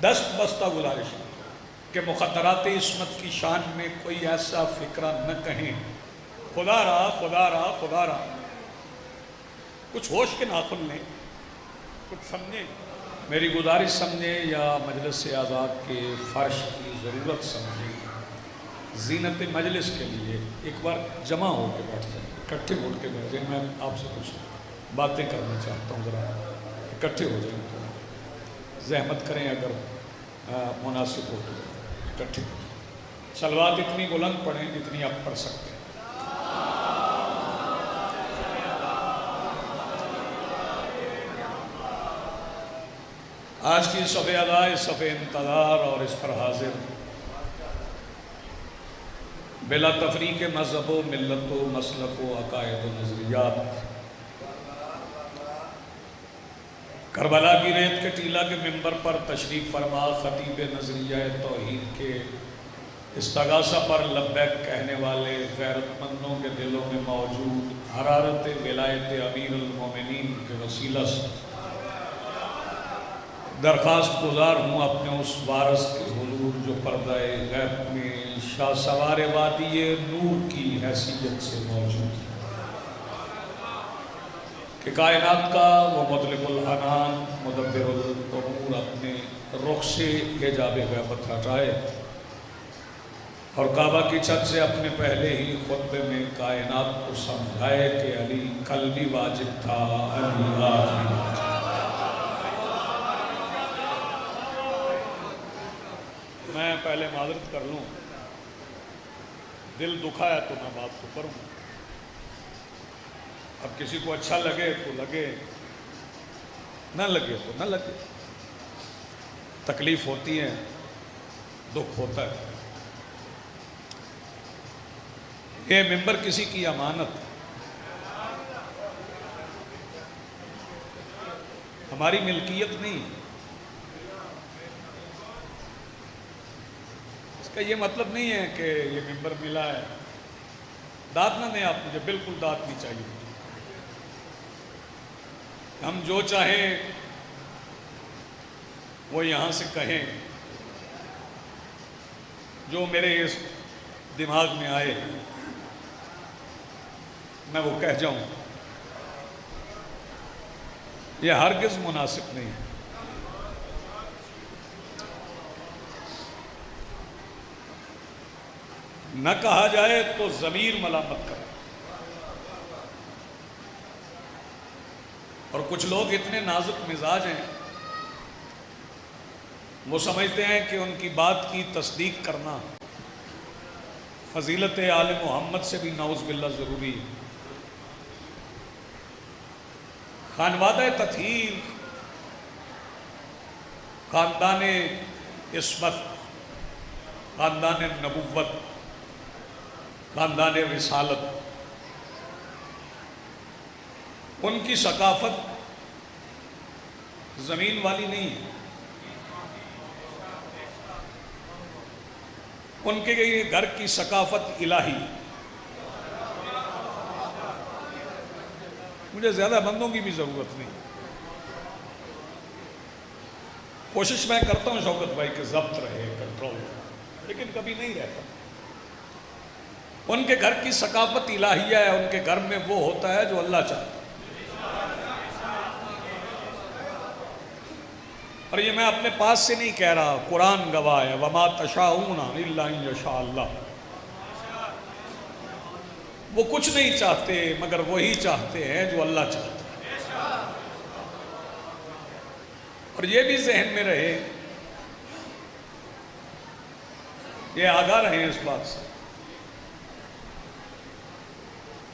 دست بستہ گزارش ہے کہ مخدرات عصمت کی شان میں کوئی ایسا فکرہ نہ کہیں۔ خدا را خدا را خدا را، کچھ ہوش کے ناخن لیں، کچھ سمجھیں، میری گزارش سمجھیں یا مجلس آزاد کے فرش کی ضرورت سمجھیں۔ زینت مجلس کے لیے ایک بار جمع ہو کے بیٹھ جائیں، اکٹھے ہو کے بیٹھ جائیں۔ میں آپ سے کچھ باتیں کرنا چاہتا ہوں، ذرا اکٹھے ہو جائیں تو زحمت کریں، اگر مناسب ہو تو اکٹھے ہو جائیں۔ صلوات اتنی بلند پڑھیں جتنی آپ پڑھ سکتے ہیں۔ آج کی صف اداء، صف انتظار اور اس پر حاضر بلا تفریق مذہب و ملت و مسلک و عقائد و نظریات، کربلا کی ریت کے ٹیلہ کے منبر پر تشریف فرما خطیب نظریہ توحید کے استغاثہ پر لبیک کہنے والے غیرت مندوں کے دلوں میں موجود حرارت ولایت امیر المومنین کے وسیلہ سے درخواست گزار ہوں اپنے اس وارث کے حضور جو پردہ غیب میں شاہ سوار وادی نور کی حیثیت سے موجود ہے، کہ کائنات کا وہ مطلق العنان مدبر الامور اپنے رخ سے حجاب غیبت ہٹائے اور کعبہ کی چھت سے اپنے پہلے ہی خطبے میں کائنات کو سمجھائے کہ علی کل بھی واجب تھا، علی آج بھی واجب۔ میں پہلے معذرت کر لوں، دل دکھا ہے تو میں بات تو کروں، اب کسی کو اچھا لگے تو لگے، نہ لگے تو نہ لگے، تکلیف ہوتی ہے، دکھ ہوتا ہے۔ یہ ممبر کسی کی امانت، ہماری ملکیت نہیں ہے۔ اس کا یہ مطلب نہیں ہے کہ یہ ممبر ملا ہے، داد نہ دیں آپ مجھے، بالکل داد نہیں چاہیے مجھے۔ ہم جو چاہیں وہ یہاں سے کہیں، جو میرے اس دماغ میں آئے میں وہ کہہ جاؤں، یہ ہرگز مناسب نہیں ہے۔ نہ کہا جائے تو ضمیر ملامت کرے، اور کچھ لوگ اتنے نازک مزاج ہیں، وہ سمجھتے ہیں کہ ان کی بات کی تصدیق کرنا فضیلت آل محمد سے بھی نعوذ باللہ ضروری ہے۔ خانوادہ تطہیر، خاندان عصمت، خاندان نبوت، خاندان رسالت، ان کی ثقافت زمین والی نہیں ہے، ان کے گھر کی ثقافت الہی۔ مجھے زیادہ بندوں کی بھی ضرورت نہیں، کوشش میں کرتا ہوں شوکت بھائی کہ ضبط رہے، کنٹرول رہے، لیکن کبھی نہیں رہتا۔ ان کے گھر کی ثقافت الہیہ ہے، ان کے گھر میں وہ ہوتا ہے جو اللہ چاہتا ہے۔ اور یہ میں اپنے پاس سے نہیں کہہ رہا، قرآن گواہ ہے، وَمَا تَشَاءُونَ إِلَّا أَن يَشَاءَ اللَّهُ۔ وہ کچھ نہیں چاہتے مگر وہی چاہتے ہیں جو اللہ چاہتا ہے۔ اور یہ بھی ذہن میں رہے، یہ آگاہ رہیں اس بات سے،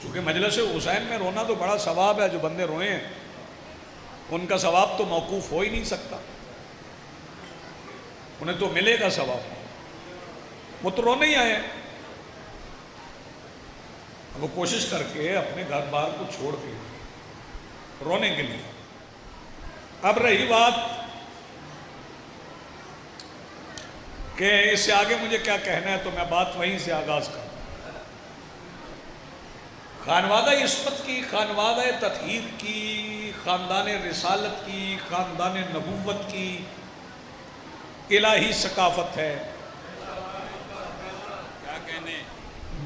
چونکہ مجلس حسین میں رونا تو بڑا ثواب ہے، جو بندے روئے ہیں ان کا ثواب تو موقوف ہو ہی نہیں سکتا، انہیں تو ملے گا ثواب، وہ تو رونے ہی آئے ہیں۔ وہ کوشش کر کے اپنے گھر بار کو چھوڑ کے رونے کے لیے۔ اب رہی بات کہ اس سے آگے مجھے کیا کہنا ہے، تو میں بات وہیں سے آغاز کروں۔ خانوادہ عصمت کی، خانوادہ تطہیر کی، خاندان رسالت کی، خاندان نبوت کی الہی ثقافت ہے.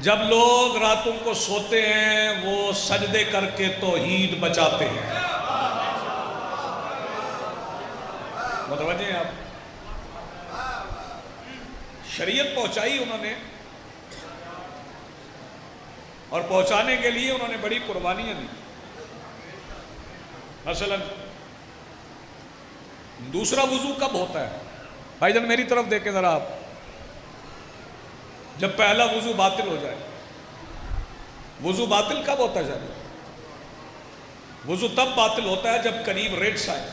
جب لوگ راتوں کو سوتے ہیں وہ سجدے کر کے توحید بچاتے ہیں. متوجہ ہیں آپ؟ شریعت پہنچائی انہوں نے، اور پہنچانے کے لیے انہوں نے بڑی قربانیاں دی. مثلا دوسرا وضو کب ہوتا ہے؟ بھائی جان میری طرف دیکھیں ذرا آپ. جب پہلا وضو باطل ہو جائے. وضو باطل کب ہوتا ہے جائے؟ وضو تب باطل ہوتا ہے جب قریب ریڈس آئے.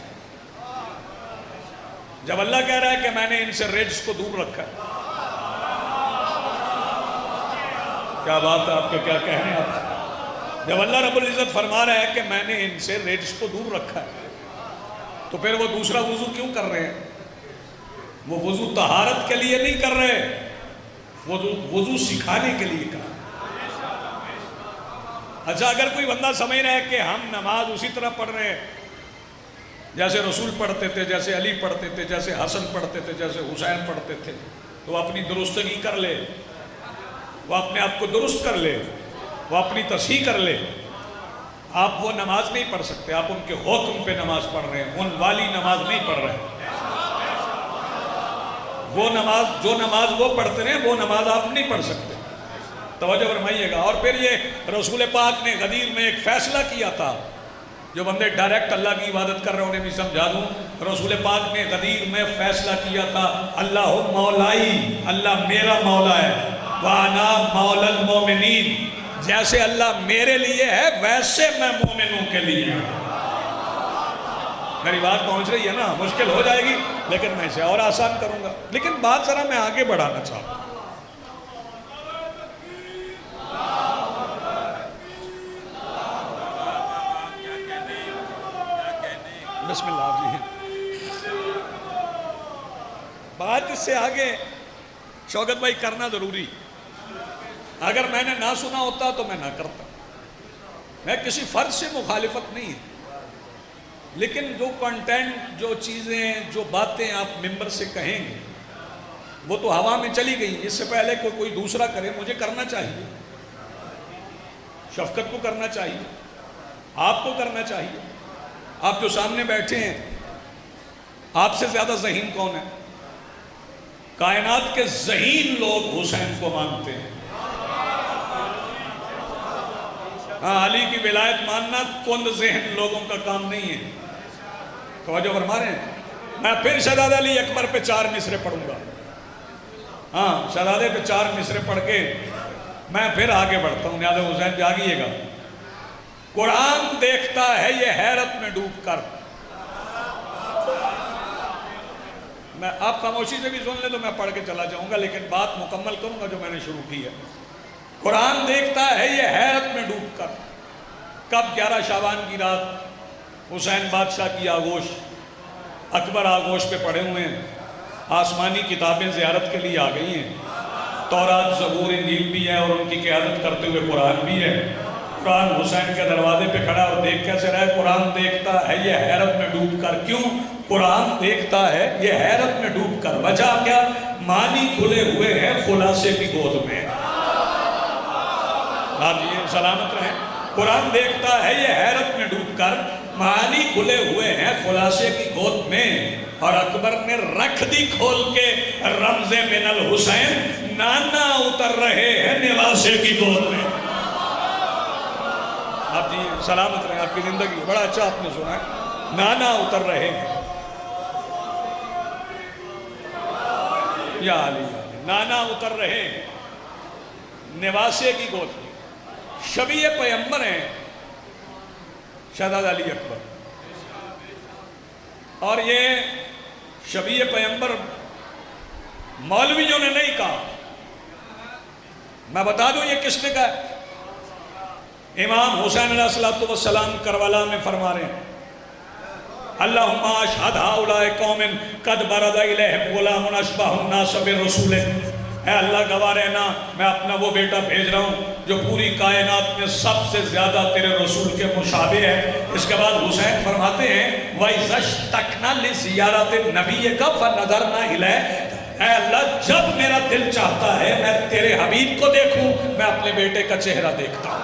جب اللہ کہہ رہا ہے کہ میں نے ان سے ریڈس کو دور رکھا ہے. کیا بات ہے آپ کے، کیا کہہ رہے ہیں آپ؟ جب اللہ رب العزت فرما رہا ہے کہ میں نے ان سے ریڈس کو دور رکھا ہے، تو پھر وہ دوسرا وضو کیوں کر رہے ہیں؟ وہ وضو طہارت کے لیے نہیں کر رہے، وہ وضو سکھانے کے لیے کر. اچھا اگر کوئی بندہ سمجھ رہا ہے کہ ہم نماز اسی طرح پڑھ رہے ہیں جیسے رسول پڑھتے تھے، جیسے علی پڑھتے تھے، جیسے حسن پڑھتے تھے، جیسے حسین پڑھتے تھے، تو وہ اپنی درستگی کر لے، وہ اپنے آپ کو درست کر لے، وہ اپنی تصحیح کر لے. آپ وہ نماز نہیں پڑھ سکتے. آپ ان کے حکم پہ نماز پڑھ رہے ہیں، ان والی نماز نہیں پڑھ رہے ہیں. وہ نماز، جو نماز وہ پڑھتے ہیں وہ نماز آپ نہیں پڑھ سکتے. توجہ فرمائیے گا. اور پھر یہ رسول پاک نے غدیر میں ایک فیصلہ کیا تھا. جو بندے ڈائریکٹ اللہ کی عبادت کر رہے ہیں انہیں بھی سمجھا دوں. رسول پاک نے غدیر میں فیصلہ کیا تھا، اللہ مولائی، اللہ میرا مولا ہے، وَأَنَا مَوْلَى الْمُؤْمِنِينَ. جیسے اللہ میرے لیے ہے ویسے میں مومنوں کے لیے. میری بات پہنچ رہی ہے نا؟ مشکل ہو جائے گی لیکن میں اسے اور آسان کروں گا. لیکن بات ذرا میں آگے بڑھانا چاہوں. بسم اللہ جی. بات اس سے آگے شوکت بھائی کرنا ضروری. اگر میں نے نہ سنا ہوتا تو میں نہ کرتا. میں کسی فرد سے مخالفت نہیں ہے، لیکن جو کنٹینٹ، جو چیزیں، جو باتیں آپ ممبر سے کہیں گے وہ تو ہوا میں چلی گئی. اس سے پہلے کوئی دوسرا کرے مجھے کرنا چاہیے. شفقت کو کرنا چاہیے، آپ کو کرنا چاہیے. آپ جو سامنے بیٹھے ہیں، آپ سے زیادہ ذہین کون ہے؟ کائنات کے ذہین لوگ حسین کو مانتے ہیں. ہاں، علی کی ولایت ماننا کند ذہن لوگوں کا کام نہیں ہے. توجہ فرما رہے ہیں؟ میں پھر شہزادہ علی اکبر پہ 4 مصرے پڑھوں گا. ہاں، شہزادے پہ 4 مصرے پڑھ کے میں پھر آگے بڑھتا ہوں. لہٰذا حسین جاگیے گا. قرآن دیکھتا ہے یہ حیرت میں ڈوب کر. میں آپ خاموشی سے بھی سن لیں تو میں پڑھ کے چلا جاؤں گا، لیکن بات مکمل کروں گا جو میں نے شروع کی ہے. قرآن دیکھتا ہے یہ حیرت میں ڈوب کر. کب؟ 11 شعبان کی رات. حسین بادشاہ کی آغوش، اکبر آغوش پہ پڑے ہوئے ہیں. آسمانی کتابیں زیارت کے لیے آ گئی ہیں. تورات، زبور، انجیل بھی ہے، اور ان کی قیادت کرتے ہوئے قرآن بھی ہے. قرآن حسین کے دروازے پہ کھڑا اور دیکھ کیسے رہا ہے؟ قرآن دیکھتا ہے یہ حیرت میں ڈوب کر. کیوں قرآن دیکھتا ہے یہ حیرت میں ڈوب کر؟ وجہ کیا؟ معنی کھلے ہوئے ہیں خلاصے کی گود میں. آپ یہ سلامت رہیں. قرآن دیکھتا ہے یہ حیرت میں ڈوب کر، معنی کھلے ہوئے ہیں خلاصے کی گود میں. اور اکبر نے رکھ دی کھول کے رمز من الحسین، نانا اتر رہے ہیں نواسے کی گود میں. آپ جی سلامت رہیں. آپ کی زندگی بڑا اچھا آپ نے سنا ہے. نانا اتر رہے ہیں یا علی، نانا اتر رہے ہیں نواسے کی گود میں. شبیہ پیغمبر ہیں شہزادہ علی اکبر. اور یہ شبیہ پیغمبر مولویوں نے نہیں کہا. میں بتا دوں یہ کس نے کہا ہے؟ امام حسین علیہ السلام کربلا میں فرما رہے ہیں، اللہم اشہد ہؤلاء قوم قد برز الیہم غلام اشبہ الناس برسول. اے اللہ گواہ رہنا میں اپنا وہ بیٹا بھیج رہا ہوں جو پوری کائنات میں سب سے زیادہ تیرے رسول کے مشابہ ہے۔ اس کے بعد حسین فرماتے ہیں وَإِذَا اشْتَقْنَا لِزِيَارَةِ نَبِيِّكَ فَنَظَرْنَا إِلَيْهِ، اے اللہ جب میرا دل چاہتا ہے میں تیرے حبیب کو دیکھوں میں اپنے بیٹے کا چہرہ دیکھتا ہوں۔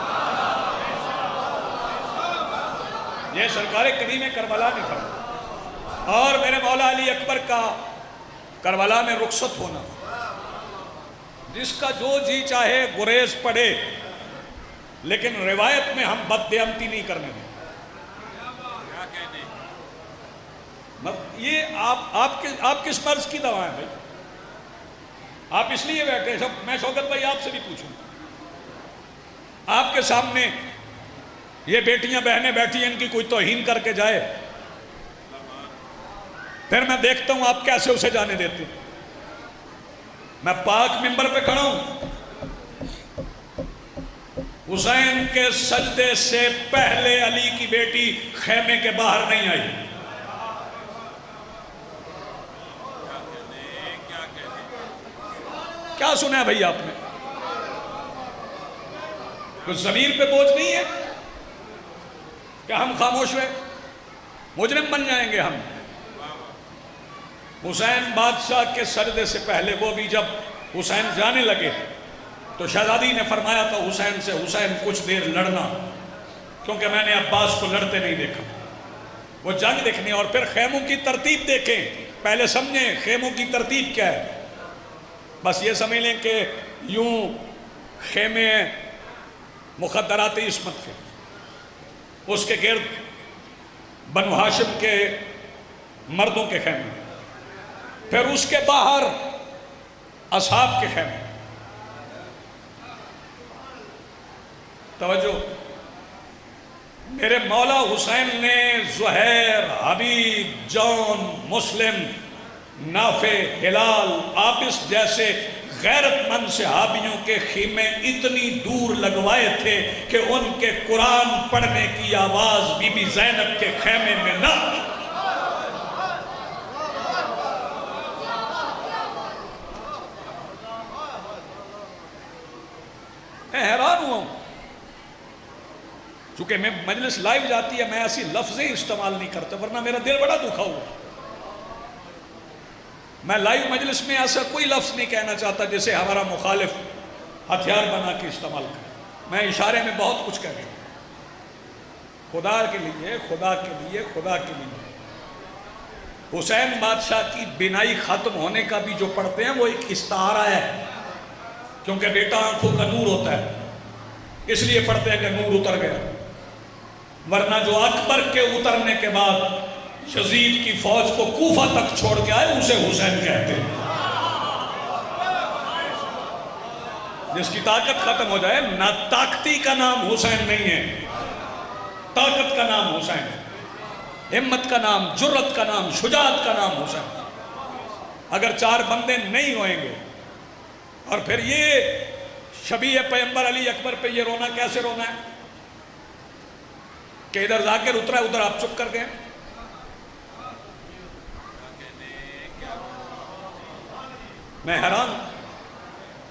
یہ سرکار کریم کربلا نے فرمایا۔ اور میرے مولا علی اکبر کا کربلا میں رخصت ہونا، جس کا جو جی چاہے گریز پڑے، لیکن روایت میں ہم بددیانتی نہیں کرنے دیں۔ یہ آپ کس مرض کی دوا ہے بھائی؟ آپ اس لیے بیٹھے، میں شوکت بھائی آپ سے بھی پوچھوں، آپ کے سامنے یہ بیٹیاں بہنیں بیٹھی ہیں، ان کی کوئی توہین کر کے جائے، پھر میں دیکھتا ہوں آپ کیسے اسے جانے دیتے ہیں۔ میں پاک منبر پہ کھڑا ہوں، حسین کے سجدے سے پہلے علی کی بیٹی خیمے کے باہر نہیں آئی۔ کیا سنا ہے بھئی آپ نے؟ کچھ ضمیر پہ بوجھ نہیں ہے کہ ہم خاموش ہوئے؟ مجرم بن جائیں گے ہم۔ حسین بادشاہ کے سجدے سے پہلے، وہ بھی جب حسین جانے لگے تو شہزادی نے فرمایا تھا حسین سے، حسین کچھ دیر لڑنا، کیونکہ میں نے عباس کو لڑتے نہیں دیکھا۔ وہ جنگ دیکھنے اور پھر خیموں کی ترتیب دیکھیں، پہلے سمجھیں خیموں کی ترتیب کیا ہے۔ بس یہ سمجھ لیں کہ یوں خیمے مخدرات عصمت کے، اس کے گرد بنو ہاشم کے مردوں کے خیمے، پھر اس کے باہر اصحاب کے خیمے۔ توجہ، میرے مولا حسین نے زہیر، حبیب، جون، مسلم، نافع، ہلال، عابس جیسے غیرت مند صحابیوں کے خیمے اتنی دور لگوائے تھے کہ ان کے قرآن پڑھنے کی آواز بی بی زینب کے خیمے میں نہ۔ میں حیران ہوا ہوں، چونکہ میں مجلس لائیو جاتی ہے، میں ایسی لفظیں استعمال نہیں کرتا، ورنہ میرا دل بڑا دکھا ہوا۔ میں لائیو مجلس میں ایسا کوئی لفظ نہیں کہنا چاہتا جسے ہمارا مخالف ہتھیار بنا کے استعمال کرے۔ میں اشارے میں بہت کچھ کہہ رہا ہوں، خدا کے لیے، خدا کے لیے، خدا کے لیے۔ حسین بادشاہ کی بینائی ختم ہونے کا بھی جو پڑھتے ہیں وہ ایک استعارہ ہے، کیونکہ بیٹا آنکھوں کا نور ہوتا ہے، اس لیے پڑھتے ہیں کہ نور اتر گیا۔ ورنہ جو اکبر کے اترنے کے بعد یزید کی فوج کو کوفہ تک چھوڑ کے آئے اسے حسین کہتے ہیں۔ جس کی طاقت ختم ہو جائے، نہ طاقتی کا نام حسین نہیں ہے، طاقت کا نام حسین ہے، ہمت کا نام، جرت کا نام، شجاعت کا نام حسین۔ اگر چار بندے نہیں ہوئیں گے، اور پھر یہ شبیہ پیغمبر علی اکبر پہ یہ رونا کیسے رونا ہے کہ ادھر ذاکر اترا ہے، ادھر آپ چپ کر گئے۔ میں حیران،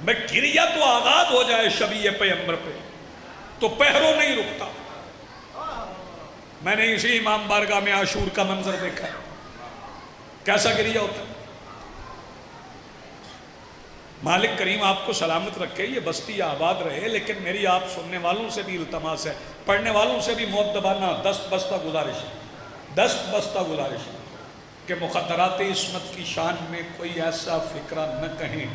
میں گریہ تو آغاز ہو جائے شبیہ پیغمبر پہ تو پہرو نہیں رکتا۔ میں نے اسی امام بارگاہ میں عاشور کا منظر دیکھا، کیسا گریہ ہوتا ہے۔ مالک کریم آپ کو سلامت رکھے، یہ بستی آباد رہے، لیکن میری آپ سننے والوں سے بھی التماس ہے، پڑھنے والوں سے بھی مؤدبانہ دست بستہ گزارش ہے کہ مخدرات عصمت کی شان میں کوئی ایسا فکرہ نہ کہیں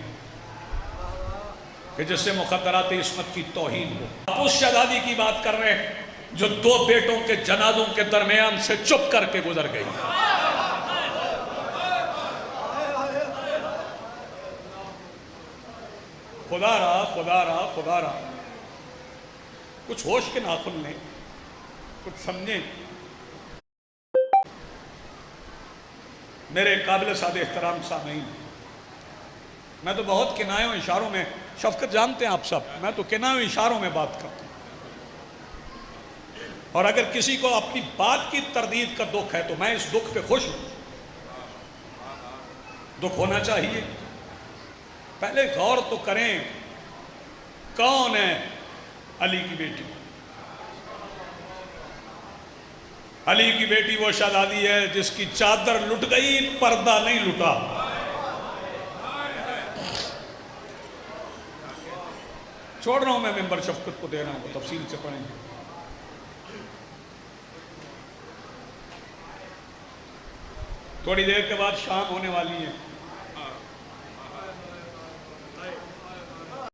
کہ جس سے مخدرات عصمت کی توہین ہو۔ آپ اس شہزادی کی بات کر رہے ہیں جو 2 بیٹوں کے جنازوں کے درمیان سے چپ کر کے گزر گئی۔ خدا رہا، کچھ ہوش کے ناخن لیں، کچھ سمجھیں۔ میرے قابل سعد احترام سامعین، میں تو بہت کنایوں اشاروں میں، شفقت جانتے ہیں آپ سب، میں تو کنایوں اشاروں میں بات کرتا ہوں، اور اگر کسی کو اپنی بات کی تردید کا دکھ ہے تو میں اس دکھ پہ خوش ہوں۔ دکھ ہونا چاہیے، پہلے غور تو کریں کون ہے علی کی بیٹی؟ علی کی بیٹی وہ شہزادی ہے جس کی چادر لٹ گئی، پردہ نہیں لٹا۔ چھوڑ رہا ہوں میں ممبر شفقت کو دے رہا ہوں، تفصیل سے پڑھیں گے۔ تھوڑی دیر کے بعد شام ہونے والی ہے۔